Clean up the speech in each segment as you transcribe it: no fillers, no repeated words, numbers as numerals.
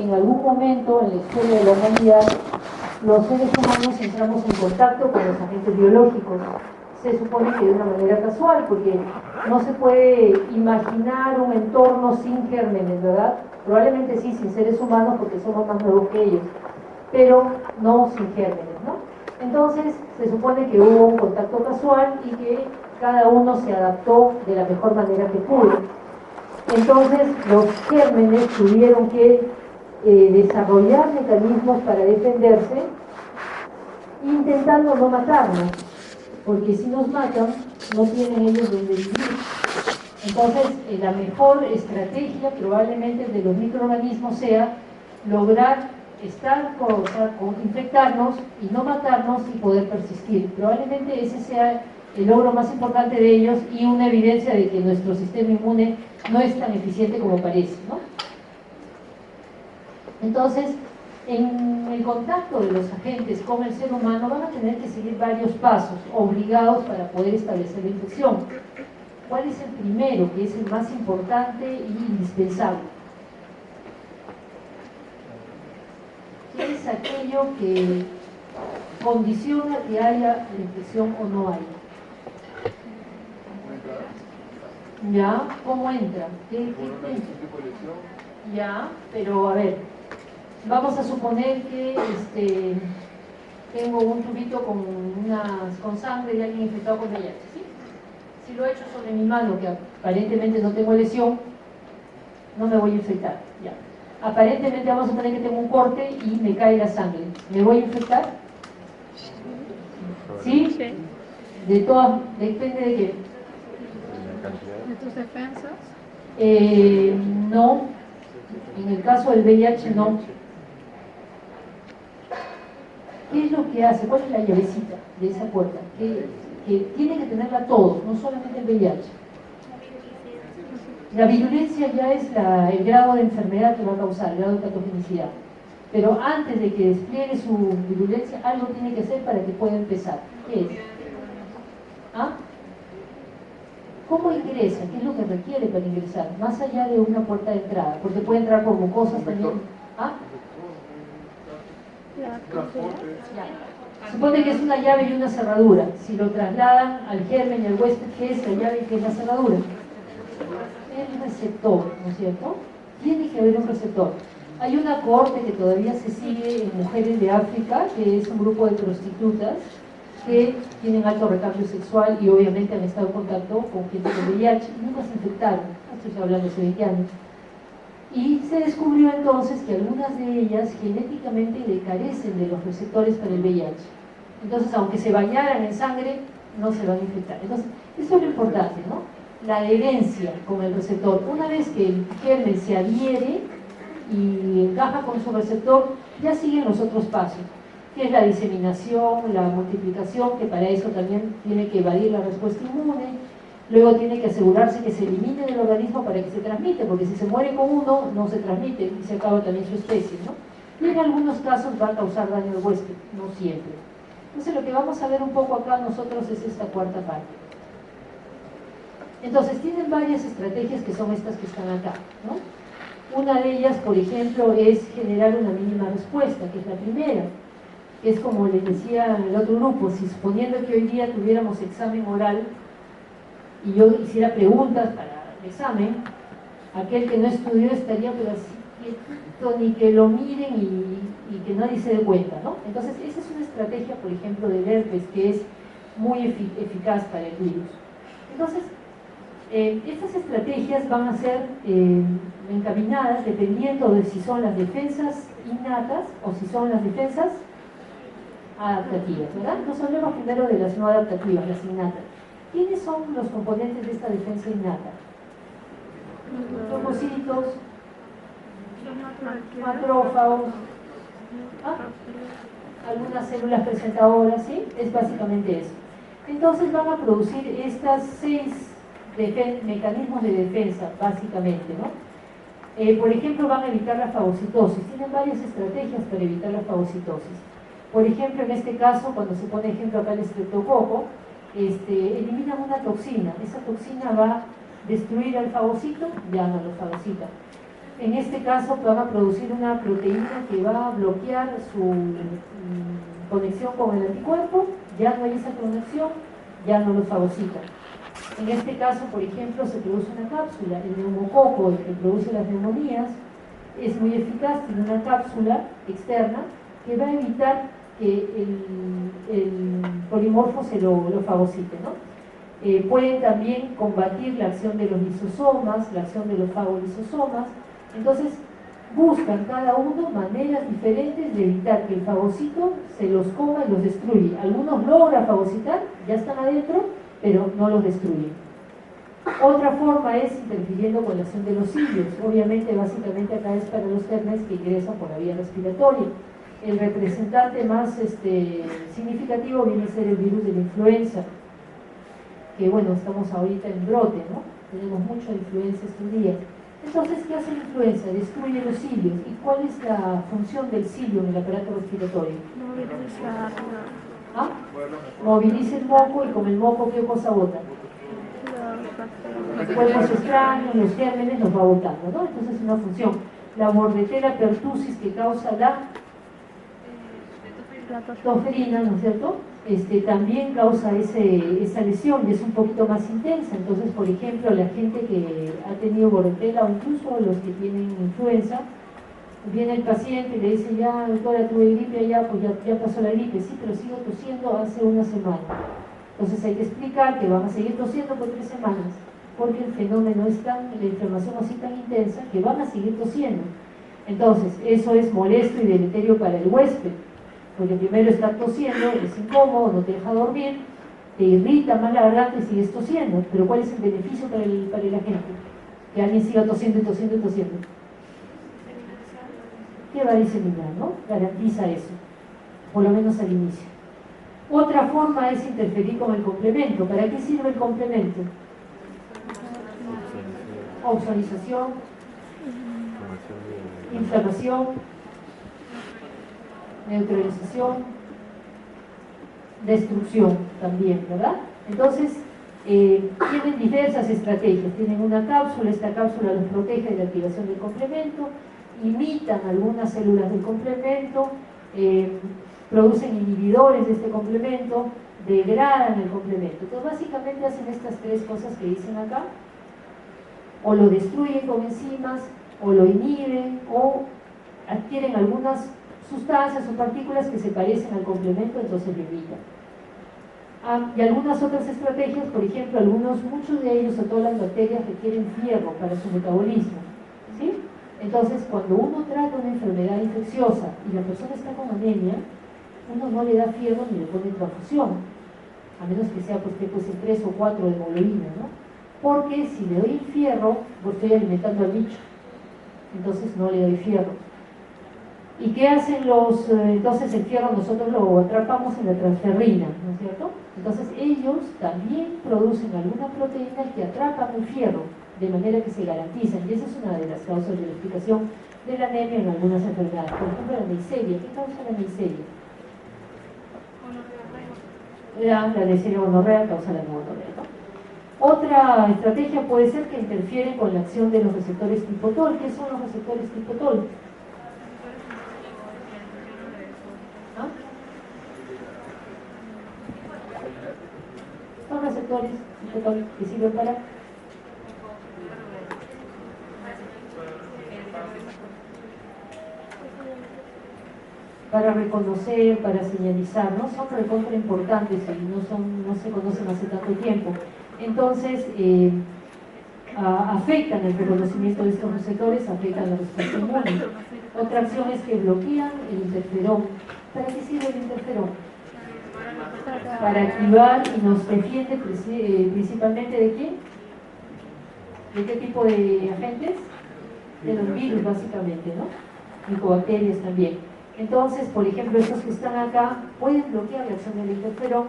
en algún momento en la historia de la humanidad los seres humanos entramos en contacto con los agentes biológicos. Se supone que de una manera casual, porque no se puede imaginar un entorno sin gérmenes, ¿verdad? Probablemente sí, sin seres humanos, porque somos más nuevos que ellos, pero no sin gérmenes, ¿no? Entonces, se supone que hubo un contacto casual y que cada uno se adaptó de la mejor manera que pudo. Entonces, los gérmenes tuvieron que desarrollar mecanismos para defenderse, intentando no matarnos, porque si nos matan, no tienen ellos donde vivir. Entonces, la mejor estrategia probablemente de los microorganismos sea lograr infectarnos y no matarnos y poder persistir. Probablemente ese sea el logro más importante de ellos y una evidencia de que nuestro sistema inmune no es tan eficiente como parece, ¿no? Entonces, en el contacto de los agentes con el ser humano van a tener que seguir varios pasos obligados para poder establecer la infección. ¿Cuál es el primero, que es el más importante y indispensable? ¿Qué es aquello que condiciona que haya la infección o no haya? ¿Ya? ¿Cómo entra? ¿Qué entra? Ya, pero a ver, vamos a suponer que tengo un tubito con sangre de alguien infectado con VIH, ¿sí? Si lo he hecho sobre mi mano, que aparentemente no tengo lesión, no me voy a infectar, ya. Aparentemente vamos a suponer que tengo un corte y me cae la sangre, ¿me voy a infectar? ¿Sí? Depende de qué. ¿De tus defensas? No, en el caso del VIH no. ¿Qué es lo que hace? ¿Cuál es la llavecita de esa puerta? Que tiene que tenerla todos, no solamente el VIH. La virulencia ya es el grado de enfermedad que va a causar, el grado de patogenicidad. Pero antes de que despliegue su virulencia, algo tiene que hacer para que pueda empezar. ¿Qué es? ¿Ah? ¿Cómo ingresa? ¿Qué es lo que requiere para ingresar? Más allá de una puerta de entrada, porque puede entrar por mucosas también. ¿Ah? Supone que es una llave y una cerradura. Si lo trasladan al germen y al huésped, ¿qué es la llave y qué es la cerradura? El receptor, ¿no es cierto? Tiene que haber un receptor. Hay una cohorte que todavía se sigue en mujeres de África, que es un grupo de prostitutas que tienen alto recambio sexual y obviamente han estado en contacto con gente con VIH y nunca se infectaron. Estoy hablando de hace 20 años. Y se descubrió entonces que algunas de ellas genéticamente carecen de los receptores para el VIH. Entonces, aunque se bañaran en sangre, no se van a infectar. Entonces, eso es lo importante, ¿no? La adherencia con el receptor. Una vez que el germen se adhiere y encaja con su receptor, ya siguen los otros pasos, que es la diseminación, la multiplicación, que para eso también tiene que evadir la respuesta inmune. Luego tiene que asegurarse que se elimine del organismo para que se transmite, porque si se muere con uno, no se transmite y se acaba también su especie, ¿no? Y en algunos casos va a causar daño al huésped, no siempre. Entonces lo que vamos a ver un poco acá nosotros es esta cuarta parte. Entonces tienen varias estrategias que son estas que están acá, ¿no? Una de ellas, por ejemplo, es generar una mínima respuesta, que es la primera. Es como les decía en el otro grupo, si suponiendo que hoy día tuviéramos examen oral y yo hiciera preguntas para el examen, aquel que no estudió estaría pero así quieto, ni que lo miren y que nadie se dé cuenta, ¿no? Entonces esa es una estrategia, por ejemplo, del herpes que es muy eficaz para el virus. Entonces estas estrategias van a ser encaminadas dependiendo de si son las defensas innatas o si son las defensas adaptativas, ¿verdad? Nos hablemos primero de las no adaptativas, las innatas. ¿Quiénes son los componentes de esta defensa innata? Trombocitos, macrófagos, algunas células presentadoras, ¿sí? Es básicamente eso. Entonces van a producir estas 6 mecanismos de defensa, básicamente, ¿no? Por ejemplo, van a evitar la fagocitosis. Tienen varias estrategias para evitar la fagocitosis. Por ejemplo, en este caso, cuando se pone ejemplo acá el estreptococo, eliminan una toxina. Esa toxina va a destruir al fagocito, ya no lo fagocita. En este caso van a producir una proteína que va a bloquear su conexión con el anticuerpo, ya no hay esa conexión, ya no lo fagocita. En este caso, por ejemplo, se produce una cápsula, el neumococo, el que produce las neumonías, es muy eficaz, tiene una cápsula externa que va a evitar que el polimorfo se lo fagocite, ¿no? Pueden también combatir la acción de los lisosomas, la acción de los fagolisosomas. Entonces, buscan cada uno maneras diferentes de evitar que el fagocito se los coma y los destruye. Algunos logran fagocitar, ya están adentro, pero no los destruyen. Otra forma es interfiriendo con la acción de los cilios. Obviamente, básicamente acá es para los gérmenes que ingresan por la vía respiratoria. El representante más significativo viene a ser el virus de la influenza, que bueno, estamos ahorita en brote, ¿no? Tenemos mucha influenza estos días. Entonces, ¿qué hace la influenza? Destruye los cilios. ¿Y cuál es la función del cilio en el aparato respiratorio? ¿Ah? Moviliza el moco, y con el moco, ¿qué cosa bota? Los cuerpos extraños, los gérmenes los va botando, ¿no? Entonces es una función. La Bordetella pertussis, que causa la tosferina, ¿no es cierto? También causa esa lesión y es un poquito más intensa. Entonces, por ejemplo, la gente que ha tenido Bordetella o incluso los que tienen influenza, viene el paciente y le dice, ya doctora, tuve gripe, ya pasó la gripe, sí, pero sigo tosiendo hace una semana. Entonces hay que explicar que van a seguir tosiendo por 3 semanas, porque el fenómeno es la inflamación así tan intensa que van a seguir tosiendo. Entonces, eso es molesto y deleterio para el huésped, porque primero está tosiendo, es incómodo, no te deja dormir, te irrita más la garganta y sigues tosiendo. Pero ¿cuál es el beneficio para el agente? Que alguien siga tosiendo y tosiendo y tosiendo. ¿Qué va a diseminar, no? Garantiza eso, por lo menos al inicio. Otra forma es interferir con el complemento. ¿Para qué sirve el complemento? Ozonización, inflamación, neutralización, destrucción también, ¿verdad? Entonces, tienen diversas estrategias. Tienen una cápsula, esta cápsula los protege de la activación del complemento, imitan algunas células del complemento, producen inhibidores de este complemento, degradan el complemento. Entonces, básicamente hacen estas 3 cosas que dicen acá: o lo destruyen con enzimas, o lo inhiben, o adquieren algunas sustancias o partículas que se parecen al complemento, entonces lo imitan. Y algunas otras estrategias, por ejemplo, muchos de ellos, o todas las bacterias, requieren fierro para su metabolismo, ¿sí? Entonces, cuando uno trata una enfermedad infecciosa y la persona está con anemia, uno no le da fierro ni le pone transfusión, a menos que sea pues en 3 o 4 de hemoglobina, ¿no? Porque si le doy el fierro, pues estoy alimentando al bicho, entonces no le doy fierro. ¿Y qué hacen entonces el fierro nosotros lo atrapamos en la transferrina, ¿no es cierto? Entonces ellos también producen algunas proteínas que atrapan el fierro, de manera que se garantizan, y esa es una de las causas de la explicación de la anemia en algunas enfermedades. Por ejemplo, la neisseria. ¿Qué causa la neisseria? La neisseria gonorrea causa la gonorrea, ¿no? Otra estrategia puede ser que interfieren con la acción de los receptores tipo TOL. ¿Qué son los receptores tipo TOL? ¿Ah? Son receptores tipo TOL que sirven para reconocer, para señalizar, ¿no? Son recontra importantes y no se conocen hace tanto tiempo. Entonces, afectan el reconocimiento de estos receptores, afectan la respuesta inmune. Otra acción es que bloquean el interferón. ¿Para qué sirve el interferón? Para activar y nos defiende principalmente ¿de quién? ¿De qué tipo de agentes? De los virus, básicamente, ¿no? Micobacterias también. Entonces, por ejemplo, estos que están acá pueden bloquear la acción del interferón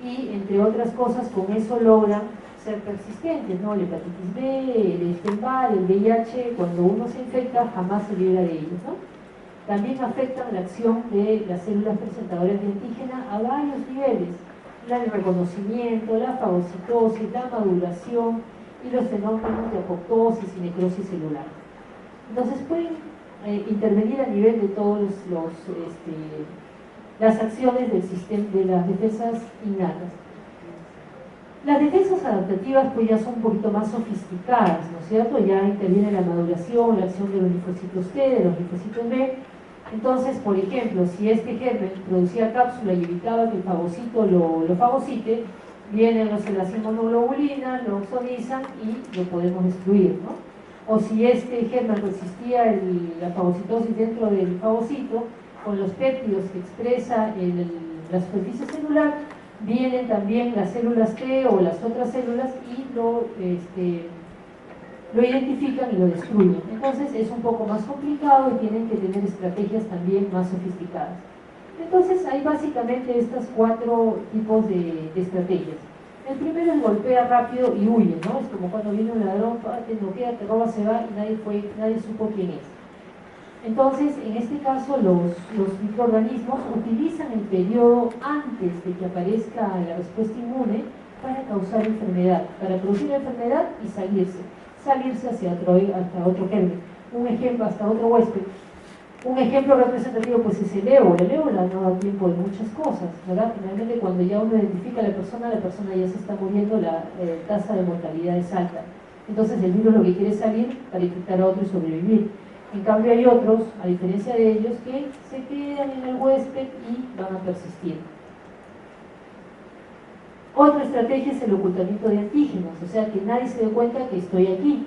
y, entre otras cosas, con eso logran ser persistentes, ¿no? La hepatitis B, el Epstein-Barr, el VIH, cuando uno se infecta, jamás se libra de ellos, ¿no? También afectan la acción de las células presentadoras de antígena a varios niveles: el reconocimiento, la fagocitosis, la maduración y los fenómenos de apoptosis y necrosis celular. Entonces pueden intervenir a nivel de todos las acciones del sistema, de las defensas innatas. Las defensas adaptativas pues ya son un poquito más sofisticadas, ¿no es cierto? Ya interviene la maduración, la acción de los linfocitos T, de los linfocitos B. Entonces, por ejemplo, si este germen producía cápsula y evitaba que el fagocito lo fagocite, vienen los de la inmunoglobulina, lo oxonizan y lo podemos destruir, ¿no? O si este germen resistía la fagocitosis dentro del fagocito, con los péptidos que expresa la superficie celular, vienen también las células T o las otras células y lo identifican y lo destruyen. Entonces es un poco más complicado y tienen que tener estrategias también más sofisticadas. Entonces hay básicamente estos 4 tipos de estrategias. El primero es golpea rápido y huye, ¿no? Es como cuando viene un ladrón, te noquea, te roba, se va y nadie supo quién es. Entonces, en este caso, los microorganismos utilizan el periodo antes de que aparezca la respuesta inmune para causar enfermedad, para producir la enfermedad y salirse hacia hasta otro germen. Un ejemplo, hasta otro huésped. Un ejemplo representativo pues es el ébola. El ébola no da tiempo de muchas cosas, ¿verdad? Finalmente cuando ya uno identifica a la persona ya se está muriendo, la tasa de mortalidad es alta. Entonces el virus lo que quiere es salir para infectar a otro y sobrevivir. En cambio hay otros, a diferencia de ellos, que se quedan en el huésped y van a persistir. Otra estrategia es el ocultamiento de antígenos, o sea que nadie se dé cuenta que estoy aquí.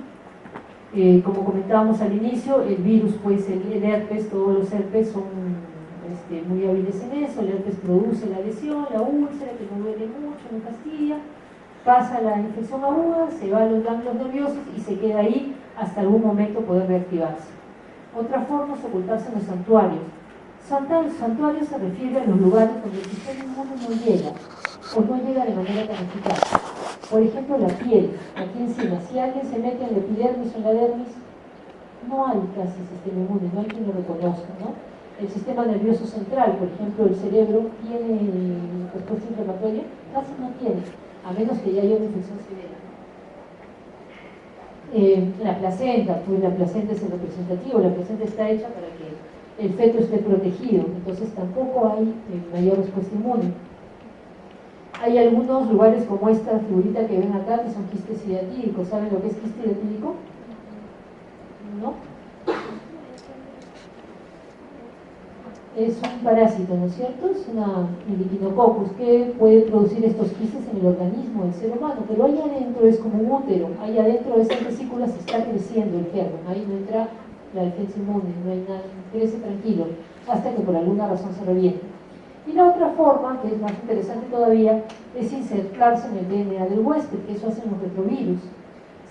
Como comentábamos al inicio, el virus, pues el herpes, todos los herpes son muy hábiles en eso. El herpes produce la lesión, la úlcera, que no duele mucho, no fastidia, pasa la infección aguda, se va a los ganglios nerviosos y se queda ahí hasta algún momento poder reactivarse. Otra forma es ocultarse en los santuarios. Santuarios se refiere a los lugares donde el sistema inmune no llega o no llega de manera tan eficaz. Por ejemplo, la piel, aquí encima, si alguien se mete en la epidermis o en la dermis, no hay casi sistema inmune, no hay quien lo reconozca, ¿no? El sistema nervioso central, por ejemplo, el cerebro, ¿tiene respuesta inflamatoria? Casi no tiene, a menos que ya haya una infección severa. La placenta, pues la placenta es el representativo, la placenta está hecha para que el feto esté protegido, entonces tampoco hay mayor respuesta inmune. Hay algunos lugares como esta figurita que ven acá que son quistes hidatídicos. ¿Saben lo que es quiste hidatídico? ¿No? Es un parásito, ¿no es cierto? Es una Echinococcus que puede producir estos quistes en el organismo del ser humano, pero ahí adentro es como un útero, ahí adentro de esas vesículas está creciendo el germen, ahí no entra la defensa inmune, no hay nada, crece tranquilo, hasta que por alguna razón se reviente. Y la otra forma, que es más interesante todavía, es insertarse en el DNA del huésped, que eso hacen los retrovirus.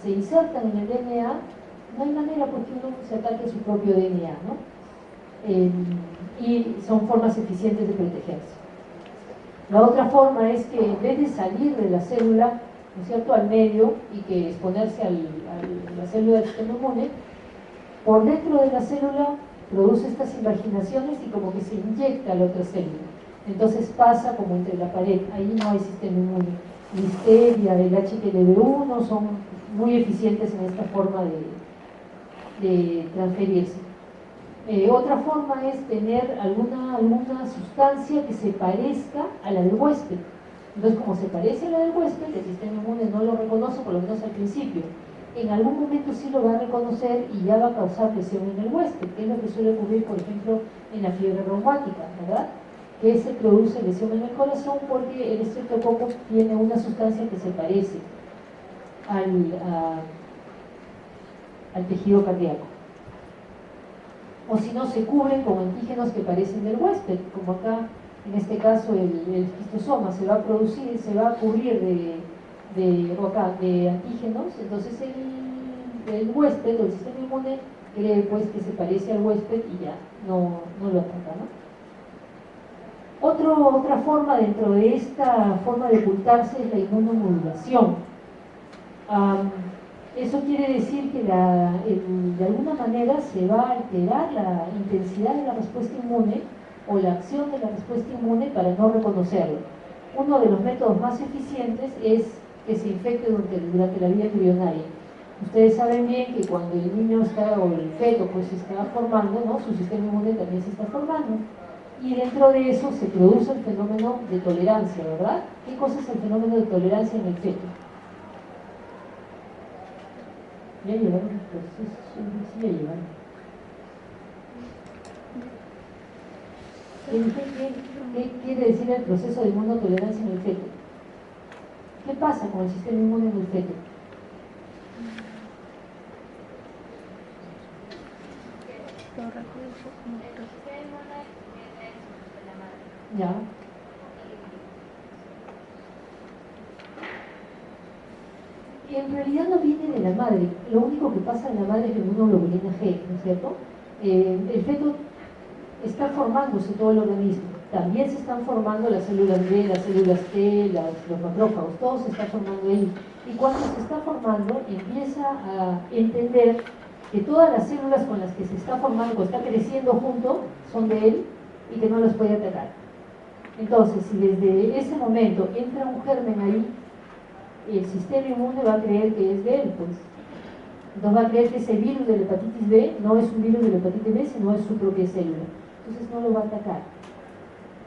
Se insertan en el DNA, no hay manera porque uno se ataque a su propio DNA, ¿no? Y son formas eficientes de protegerse. La otra forma es que en vez de salir de la célula, ¿no es cierto?, al medio y que exponerse a la célula del sistema inmune, por dentro de la célula produce estas invaginaciones y como que se inyecta a la otra célula. Entonces pasa como entre la pared, ahí no hay sistema inmune. Listeria, el HTLV1 son muy eficientes en esta forma de transferirse. Otra forma es tener alguna sustancia que se parezca a la del huésped. Entonces, como se parece a la del huésped, el sistema inmune no lo reconoce, por lo menos al principio. En algún momento sí lo va a reconocer y ya va a causar lesión en el huésped, que es lo que suele ocurrir, por ejemplo, en la fiebre reumática, ¿verdad? Que se produce lesión en el corazón porque el estreptococcus tiene una sustancia que se parece al tejido cardíaco. O si no, se cubren con antígenos que parecen del huésped, como acá, en este caso, el esquistosoma se va a producir, se va a cubrir de antígenos, entonces el huésped o el sistema inmune cree pues que se parece al huésped y ya no lo ataca, ¿no? Otra forma dentro de esta forma de ocultarse es la inmunomodulación. Eso quiere decir que de alguna manera se va a alterar la intensidad de la respuesta inmune o la acción de la respuesta inmune para no reconocerlo. Uno de los métodos más eficientes es que se infecte durante la vida embrionaria. Ustedes saben bien que cuando el niño está, o el feto, pues se está formando, ¿no? Su sistema inmune también se está formando. Y dentro de eso se produce el fenómeno de tolerancia, ¿verdad? ¿Qué cosa es el fenómeno de tolerancia en el feto? Ya llevaron el proceso, sí, ya llevaron. ¿Qué quiere decir el proceso de inmunotolerancia en el feto? ¿Qué pasa con el sistema inmune en el feto? Ya. Y en realidad no viene de la madre. Lo único que pasa en la madre es la inmunoglobulina G, ¿no es cierto? El feto está formándose todo el organismo. También se están formando las células B, las células T, los macrófagos, todo se está formando ahí. Y cuando se está formando, empieza a entender que todas las células con las que se está formando, está creciendo junto, son de él y que no las puede atacar. Entonces, si desde ese momento entra un germen ahí, el sistema inmune va a creer que es de él, pues. Entonces va a creer que ese virus de la hepatitis B no es un virus de la hepatitis B, sino es su propia célula. Entonces no lo va a atacar.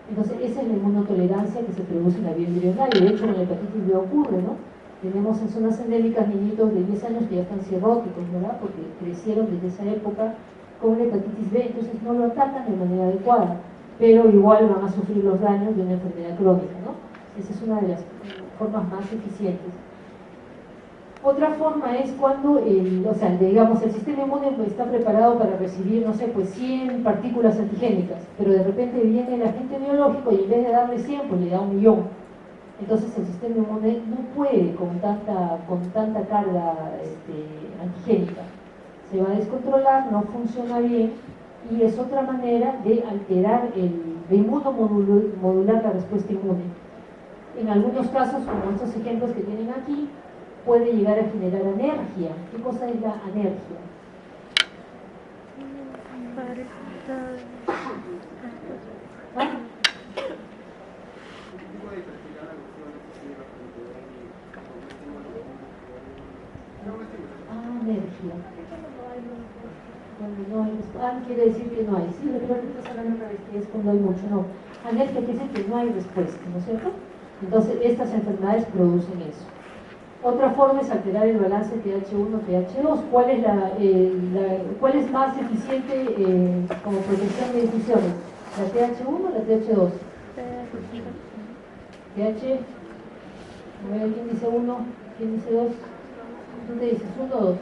Entonces esa es la inmunotolerancia que se produce en la vía embrionaria. De hecho, en la hepatitis B ocurre, ¿no? Tenemos en zonas endémicas niñitos de 10 años que ya están cirróticos, ¿verdad? Porque crecieron desde esa época con la hepatitis B, entonces no lo atacan de manera adecuada, pero igual van a sufrir los daños de una enfermedad crónica, ¿no? Esa es una de las formas más eficientes. Otra forma es cuando digamos, el sistema inmune está preparado para recibir, no sé, pues 100 partículas antigénicas, pero de repente viene el agente biológico y en vez de darle 100, pues le da 1.000.000. Entonces el sistema inmune no puede con tanta carga antigénica. Se va a descontrolar, no funciona bien y es otra manera de alterar, de inmunomodular la respuesta inmune. En algunos casos, como estos ejemplos que tienen aquí, puede llegar a generar anergia. ¿Qué cosa es la anergia? ¿Ah? Anergia. Cuando no hay, quiere decir que no hay. Sí, lo que estás hablando otra vez, que es cuando hay mucho, no. Anergia quiere decir que no hay respuesta, ¿no es cierto? Entonces, estas enfermedades producen eso. Otra forma es alterar el balance TH1-TH2. ¿Cuál es más eficiente como protección de difusiones? ¿La TH1 o la TH2? TH, a ver, ¿quién dice 1? ¿Quién dice 2? ¿Tú te dices 1 o 2?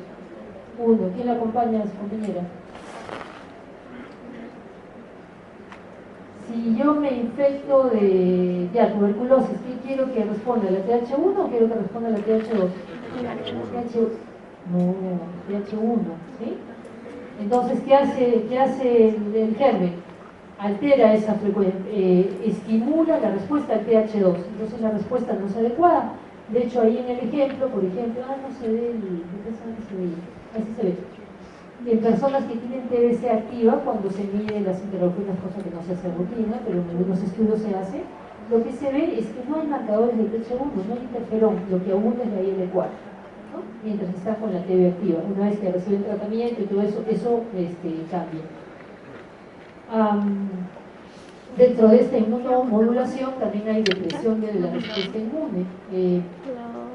1. ¿Quién la acompaña, su compañera? Si yo me infecto de tuberculosis, ¿qué quiero que responda? ¿La TH1 o quiero que responda la TH2? No, TH1, ¿sí? Entonces, ¿qué hace el germen? Altera esa frecuencia, estimula la respuesta al TH2, entonces la respuesta no es adecuada. De hecho, ahí en el ejemplo, por ejemplo, no se ve, así se ve. En personas que tienen TBC activa, cuando se miden las interleuquinas, cosa que no se hace rutina, pero en algunos estudios se hace, lo que se ve es que no hay marcadores de TH1, no hay interferón, lo que abunda es la IL4, ¿no? Mientras está con la TB activa. Una vez que recibe el tratamiento y todo eso, cambia. Dentro de esta inmunomodulación también hay depresión de la respuesta inmune.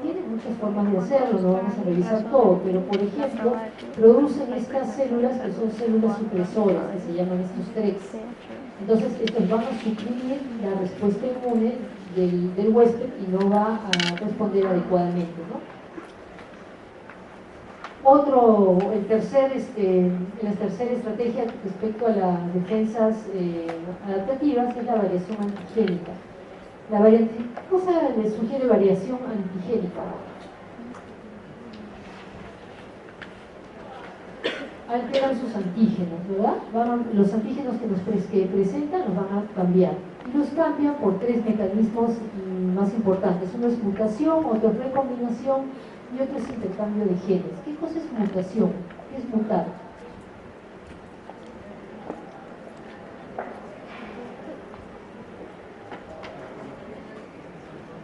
Tiene muchas formas de hacerlo, no vamos a revisar todo, pero por ejemplo, producen estas células que son células supresoras, que se llaman estos TREX. Entonces, estos van a suprimir la respuesta inmune del huésped y no va a responder adecuadamente, ¿no? La tercera estrategia respecto a las defensas adaptativas es la variación antigénica. ¿Qué cosa le sugiere variación antigénica? Alteran sus antígenos, ¿verdad? Los antígenos que presentan los van a cambiar. Y los cambian por 3 mecanismos más importantes. Uno es mutación, otro es recombinación y otro es intercambio de genes. ¿Qué cosa es mutación? ¿Qué es mutar?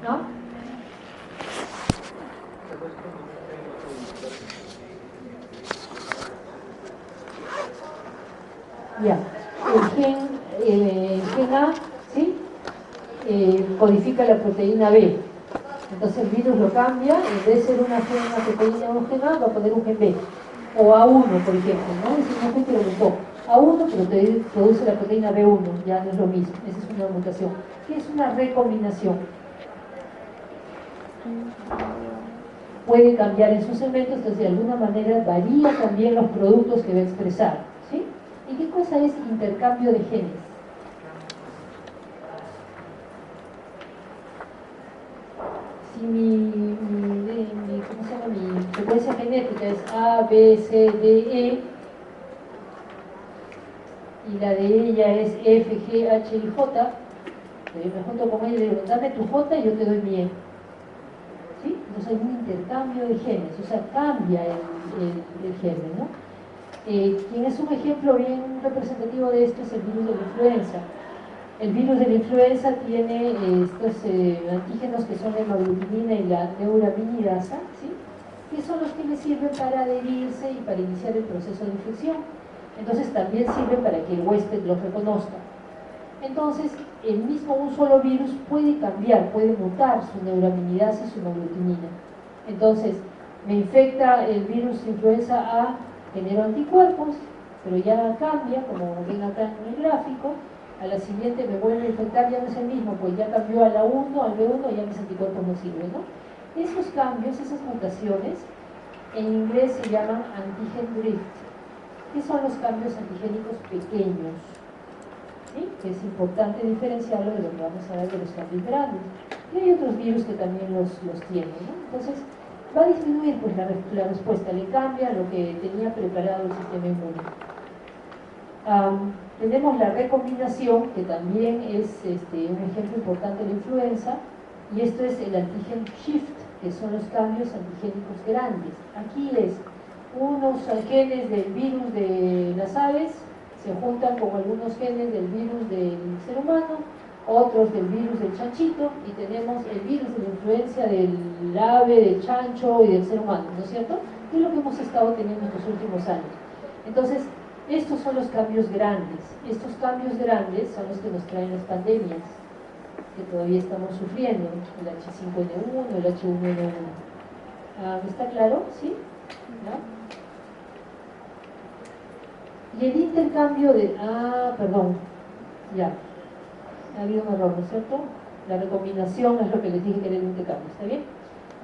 ¿No? el gen A, ¿sí? Codifica la proteína B. Entonces el virus lo cambia, en vez de ser una proteína o un gen A, va a poner un gen B. O A1, por ejemplo, ¿no? Es una gente que lo mutó. A1, pero produce la proteína B1, ya no es lo mismo. Esa es una mutación. ¿Qué es una recombinación? Puede cambiar en sus elementos, entonces de alguna manera varía también los productos que va a expresar, ¿sí? ¿Y qué cosa es intercambio de genes? Si ¿cómo se llama? Mi secuencia genética es A, B, C, D, E, y la de ella es F, G, H y J, me junto con ella y le digo, dame tu J y yo te doy mi E. ¿Sí? Entonces hay un intercambio de genes, o sea, cambia el germen, ¿no? Quien es un ejemplo bien representativo de esto es el virus de la influenza. El virus de la influenza tiene estos antígenos que son la hemaglutinina y la neuraminidasa, ¿sí? Que son los que le sirven para adherirse y para iniciar el proceso de infección. Entonces también sirven para que el huésped los reconozca. Entonces, un solo virus puede cambiar, puede mutar su neuraminidasa y su hemaglutinina. Entonces, me infecta el virus de influenza A, genero anticuerpos, pero ya cambia, como ven acá en el gráfico. A la siguiente me vuelve a infectar, ya no es el mismo, pues ya cambió a la 1, al B1, ya mis anticuerpos no sirven, ¿no? Esos cambios, esas mutaciones, en inglés se llaman antigen drift. ¿Qué son los cambios antigénicos pequeños? ¿Sí? Que es importante diferenciarlo de lo que vamos a ver de los cambios grandes. Y hay otros virus que también los tienen, ¿no? Entonces, va a disminuir pues, la respuesta, le cambia lo que tenía preparado el sistema inmune. Tenemos la recombinación, que también es un ejemplo importante de la influenza, y esto es el antigen shift, que son los cambios antigénicos grandes. Aquí es unos genes del virus de las aves, se juntan con algunos genes del virus del ser humano, otros del virus del chanchito, y tenemos el virus de la influencia del ave, del chancho y del ser humano, ¿no es cierto? Que es lo que hemos estado teniendo en los últimos años. Entonces, estos son los cambios grandes. Estos cambios grandes son los que nos traen las pandemias, que todavía estamos sufriendo, el H5N1, el H1N1. ¿Está claro? ¿Sí? ¿No? Y el intercambio de... perdón, ya. Ha habido un error, ¿no es cierto? La recombinación es lo que les dije que era el intercambio, ¿está bien?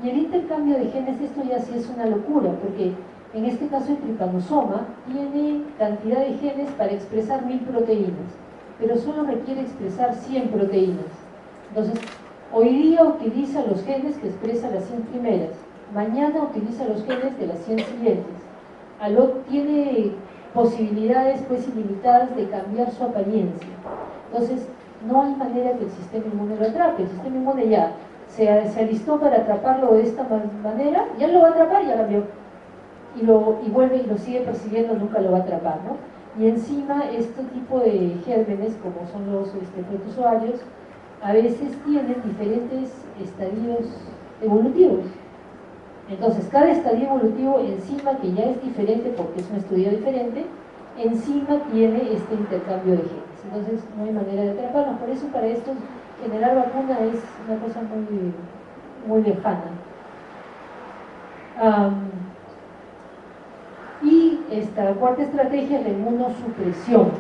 Y el intercambio de genes, esto ya sí es una locura, porque en este caso el tripanosoma tiene cantidad de genes para expresar 1000 proteínas, pero solo requiere expresar 100 proteínas. Entonces, hoy día utiliza los genes que expresan las 100 primeras, mañana utiliza los genes de las 100 siguientes. Tiene posibilidades pues ilimitadas de cambiar su apariencia. Entonces, no hay manera que el sistema inmune lo atrape. El sistema inmune ya se alistó para atraparlo de esta manera, ya lo va a atrapar, ya cambió. Y vuelve y lo sigue persiguiendo, nunca lo va a atrapar, ¿no? Y encima, este tipo de gérmenes, como son los protozoarios, a veces tienen diferentes estadios evolutivos. Entonces, cada estadio evolutivo encima, que ya es diferente porque es un estudio diferente, encima tiene este intercambio de genes. Entonces, no hay manera de atraparlos. Por eso, para esto, generar vacuna es una cosa muy, muy lejana. Y esta cuarta estrategia es la inmunosupresión.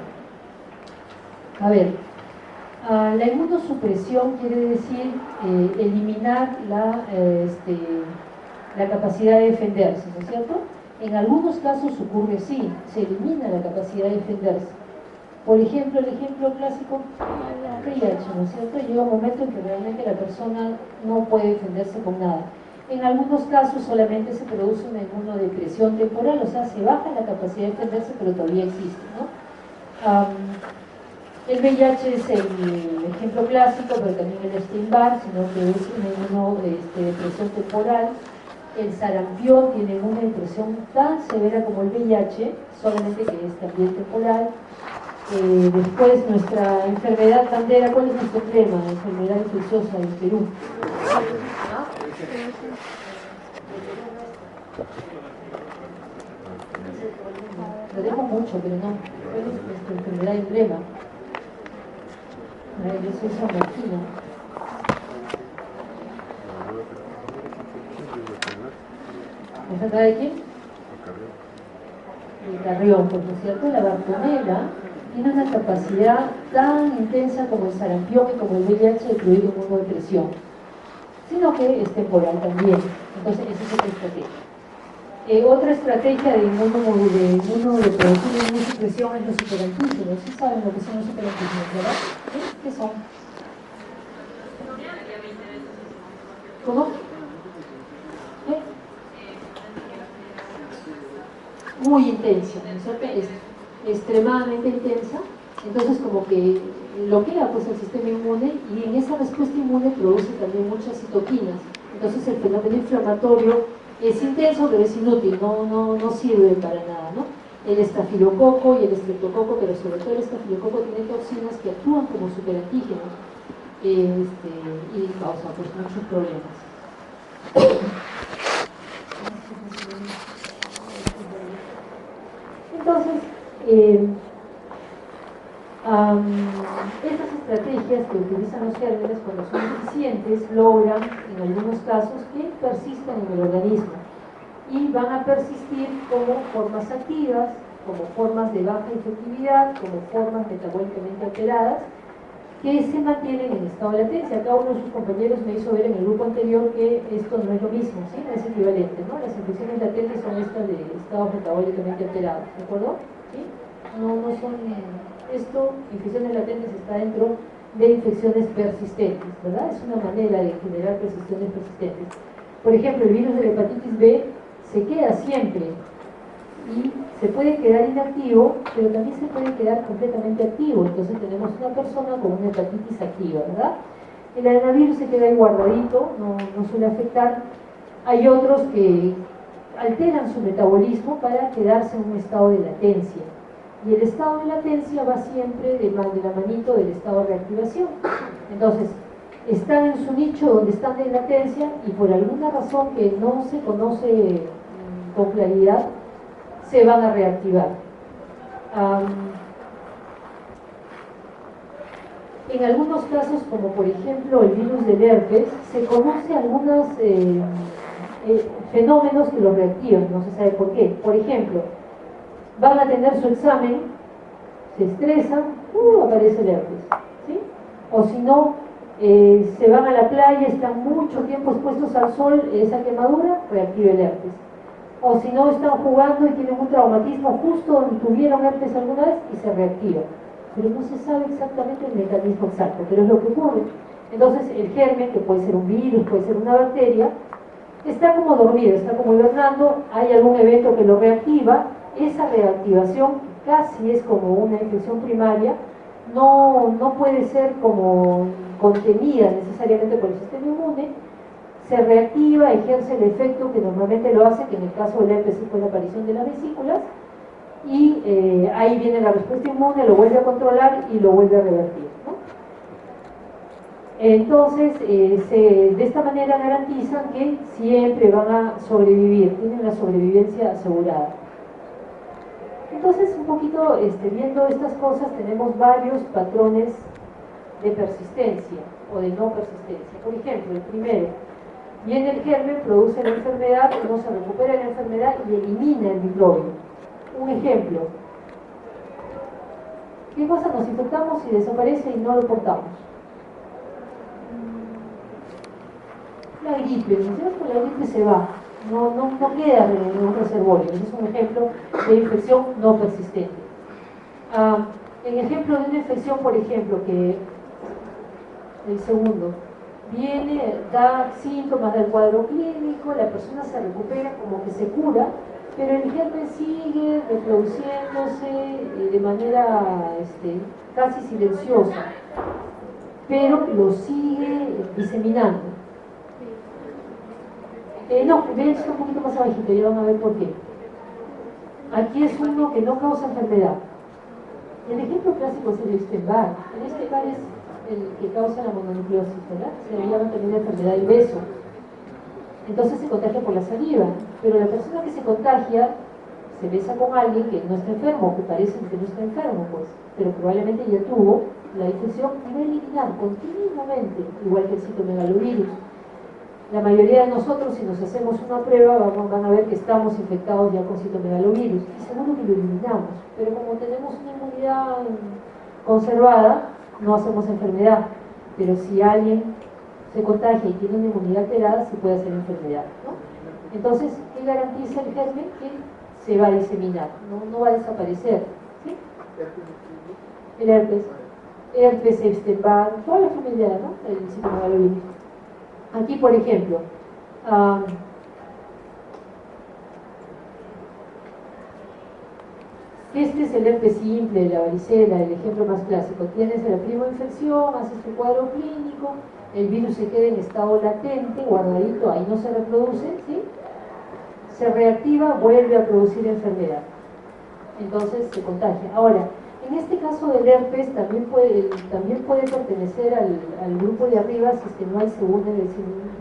A ver, la inmunosupresión quiere decir eliminar la capacidad de defenderse, ¿no es cierto? En algunos casos ocurre así, se elimina la capacidad de defenderse. Por ejemplo, el ejemplo clásico, el VIH, ¿no es cierto? Llega un momento en que realmente la persona no puede defenderse con nada. En algunos casos solamente se produce una inmunodepresión temporal, o sea, se baja la capacidad de defenderse, pero todavía existe, ¿no? El VIH es el ejemplo clásico, pero también el Epstein-Barr, sino que es una inmunodepresión temporal. El sarampión tiene una depresión tan severa como el VIH, solamente que es también temporal. Después, nuestra enfermedad bandera, ¿cuál es nuestro emblema? La enfermedad infecciosa en Perú. Lo dejo mucho, pero no. Es enfermedad emblema. Yo soy San Martina. ¿La enfermedad de quién? El Carrión, pues, ¿no es cierto? La Bartonella tiene una capacidad tan intensa como el sarampión y como el VIH de producir inmunodepresión, sino que es temporal también. Entonces, esa es otra estrategia. Otra estrategia de inmunodepresión y inmunosupresión es los superantígenos. ¿Sí saben lo que son los superantígenos, verdad? ¿Sí? ¿Qué son? ¿Cómo? Muy intensa, ¿no es cierto? Es extremadamente intensa, entonces como que bloquea pues el sistema inmune y en esa respuesta inmune produce también muchas citoquinas. Entonces el fenómeno inflamatorio es intenso, pero es inútil, no sirve para nada, ¿no? El estafilococo y el estreptococo, pero sobre todo el estafilococo, tiene toxinas que actúan como superantígenos y causan pues muchos problemas. Entonces, estas estrategias que utilizan los gérmenes cuando son eficientes logran en algunos casos que persistan en el organismo y van a persistir como formas activas, como formas de baja infectividad, como formas metabólicamente alteradas que se mantienen en estado de latencia. Acá uno de sus compañeros me hizo ver en el grupo anterior que esto no es lo mismo, ¿sí? No es equivalente, ¿no? Las infecciones latentes son estas de estados metabólicamente alterados, ¿de acuerdo? ¿Sí? No son... Esto, infecciones latentes, está dentro de infecciones persistentes, ¿verdad? Es una manera de generar persistentes persistentes. Por ejemplo, el virus de la hepatitis B se queda siempre y se puede quedar inactivo, pero también se puede quedar completamente activo. Entonces tenemos una persona con una hepatitis activa, ¿verdad? El adenovirus se queda ahí guardadito, no suele afectar. Hay otros que alteran su metabolismo para quedarse en un estado de latencia. Y el estado de latencia va siempre de la manito del estado de reactivación. Entonces, están en su nicho donde están en latencia y por alguna razón que no se conoce con claridad, se van a reactivar. En algunos casos, como por ejemplo el virus del herpes, se conoce algunos fenómenos que lo reactivan, no se sabe por qué. Por ejemplo, van a tener su examen, se estresan, aparece el herpes, ¿sí? O si no, se van a la playa, están mucho tiempo expuestos al sol, esa quemadura reactiva el herpes. O si no, están jugando y tienen un traumatismo justo donde tuvieron herpes alguna vez y se reactiva. Pero no se sabe exactamente el mecanismo exacto, pero es lo que ocurre. Entonces el germen, que puede ser un virus, puede ser una bacteria, está como dormido, está como hibernando, hay algún evento que lo reactiva, esa reactivación casi es como una infección primaria, no puede ser como contenida necesariamente por el sistema inmune, se reactiva, ejerce el efecto que normalmente lo hace, que en el caso del herpes fue la aparición de las vesículas, y ahí viene la respuesta inmune, lo vuelve a controlar y lo vuelve a revertir, ¿no? Entonces, de esta manera garantizan que siempre van a sobrevivir, tienen la sobrevivencia asegurada. Entonces, un poquito viendo estas cosas, tenemos varios patrones de persistencia o de no persistencia. Por ejemplo, el primero, viene el germen, produce la enfermedad, no se recupera la enfermedad y elimina el microbio. Un ejemplo, ¿qué cosa? Nos infectamos y desaparece y no lo portamos. La gripe, ¿no es cierto? La gripe se va, no queda en un reservorio. Ese es un ejemplo de infección no persistente. En ejemplo de una infección, por ejemplo, que el segundo viene, da síntomas del cuadro clínico, la persona se recupera, como que se cura, pero el germen sigue reproduciéndose de manera casi silenciosa, pero lo sigue diseminando. No, vean esto un poquito más abajito, ya van a ver por qué. Aquí es uno que no causa enfermedad. El ejemplo clásico es el Epstein-Barr. El Epstein-Barr es el que causa la mononucleosis, ¿verdad? Se le llama también la enfermedad del beso. Entonces se contagia por la saliva, pero la persona que se contagia se besa con alguien que no está enfermo, que parece que no está enfermo, pues, pero probablemente ya tuvo la infección y va a eliminar continuamente, igual que el citomegalovirus. La mayoría de nosotros, si nos hacemos una prueba, van a ver que estamos infectados ya con citomegalovirus y seguro que lo eliminamos, pero como tenemos una inmunidad conservada, no hacemos enfermedad. Pero si alguien se contagia y tiene una inmunidad alterada, sí puede hacer enfermedad, ¿no? Entonces, ¿qué garantiza el germen? Que se va a diseminar, no va a desaparecer, ¿sí? El herpes Epstein-Barr, toda la familia, ¿no? El citomegalovirus. Aquí, por ejemplo, este es el herpes simple, la varicela, el ejemplo más clásico. Tienes la primoinfección, haces tu cuadro clínico, el virus se queda en estado latente, guardadito, ahí no se reproduce, ¿sí? Se reactiva, vuelve a producir enfermedad. Entonces se contagia. Ahora, en este caso del herpes también puede pertenecer al grupo de arriba si es que no hay segunda,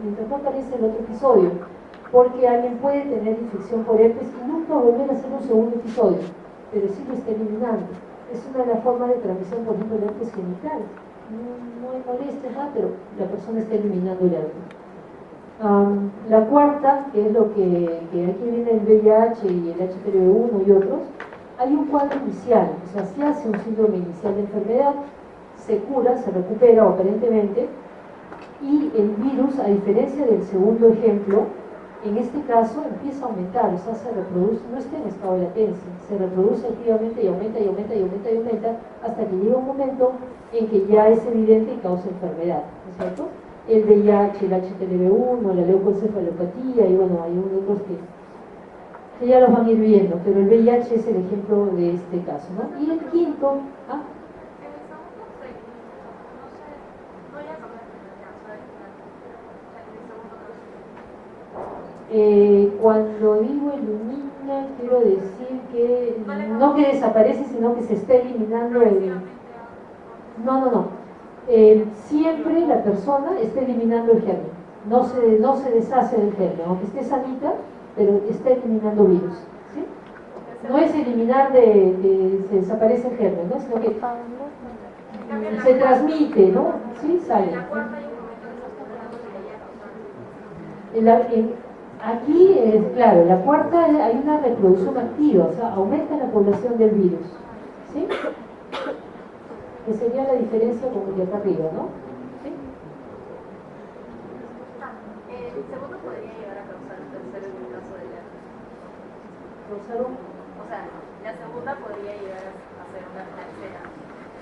mientras no aparece el otro episodio, porque alguien puede tener infección por herpes y nunca volver a hacer un segundo episodio, pero sí lo está eliminando. Es una de las formas de transmisión, por ejemplo, el herpes genital. No hay molestia, nada, pero la persona está eliminando el herpes. La cuarta, que es lo que aquí viene el VIH y el HPV1 y otros, hay un cuadro inicial, o sea, se hace un síndrome inicial de enfermedad, se cura, se recupera aparentemente, y el virus, a diferencia del segundo ejemplo, en este caso empieza a aumentar, o sea, se reproduce, no está en estado de latencia, se reproduce activamente y aumenta y aumenta y aumenta y aumenta, hasta que llega un momento en que ya es evidente y causa enfermedad, ¿no es cierto? El VIH, el HTLV1, la leucoencefalopatía, y bueno, hay otros que ya los van a ir viendo, pero el VIH es el ejemplo de este caso, ¿no? Y el quinto, cuando digo elimina, quiero decir que no que desaparece, sino que se está eliminando el... No. Siempre la persona está eliminando el germen, no se deshace del germen, aunque esté sanita, pero está eliminando virus, ¿sí? No es eliminar de se desaparece el germen, ¿no? Sino que se transmite, ¿no? Sí, sale. Aquí, claro, la cuarta hay una reproducción activa, o sea, aumenta la población del virus, ¿sí? Que sería la diferencia con el de acá arriba, ¿no? ¿Sí? El segundo podría llegar a causar un tercero en el caso del herpes. ¿Causar un? O sea, la segunda podría llegar a ser una tercera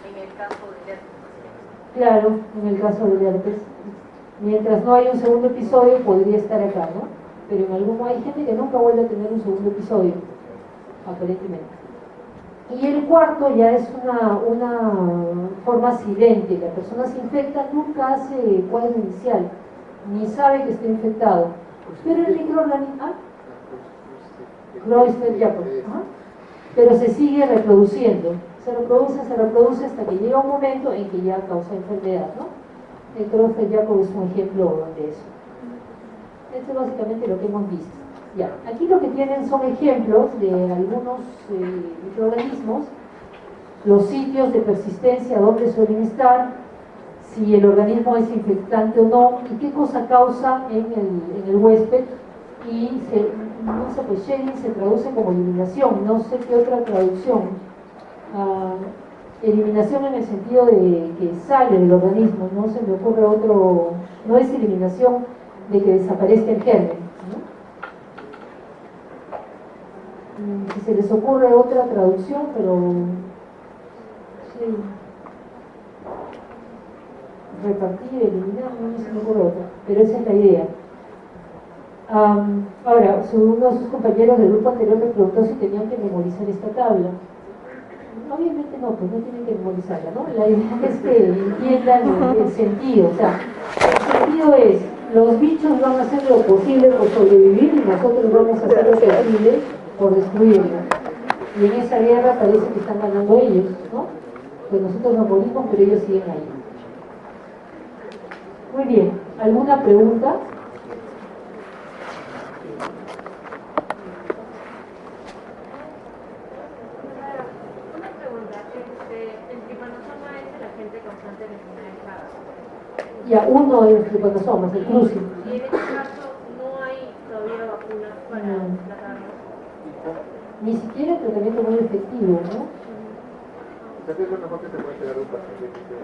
en el caso del herpes. Claro, en el caso del herpes. Mientras no haya un segundo episodio, podría estar acá, ¿no? Pero en algún hay gente que nunca vuelve a tener un segundo episodio, aparentemente. Y el cuarto ya es una forma silente, la persona se infecta, nunca hace cuadro inicial, ni sabe que está infectado. Pero el microorganismo, pero se sigue reproduciendo, se reproduce hasta que llega un momento en que ya causa enfermedad, ¿no? El Creutzfeldt-Jakob es un ejemplo de eso. Esto es básicamente lo que hemos visto. Ya. Aquí lo que tienen son ejemplos de algunos microorganismos, los sitios de persistencia, dónde suelen estar, si el organismo es infectante o no, y qué cosa causa en el huésped, y no sé, pues shedding se traduce como eliminación, no sé qué otra traducción. Eliminación en el sentido de que sale del organismo, no se me ocurre otro, no es eliminación de que desaparezca el germen, ¿no? Si se les ocurre otra traducción, pero sí, repartir, eliminar, no se me ocurre otra, pero esa es la idea. Ahora, uno de sus compañeros del grupo anterior me preguntó si tenían que memorizar esta tabla. Obviamente no, pues no tienen que memorizarla, ¿no? La idea es que entiendan el sentido, o sea, el sentido es, los bichos van a hacer lo posible por sobrevivir y nosotros vamos a hacer lo posible por destruirlos. Y en esa guerra parece que están ganando ellos, ¿no? Pues nosotros nos morimos, pero ellos siguen ahí. Muy bien, ¿alguna pregunta? antes de que una entrada. Ya, uno es tricotosomas, el cruci. Y en este caso no hay todavía vacunas para tratarlo. Ni siquiera el tratamiento muy efectivo, ¿no? Entonces es lo mejor que se puede esperar de un paciente que tiene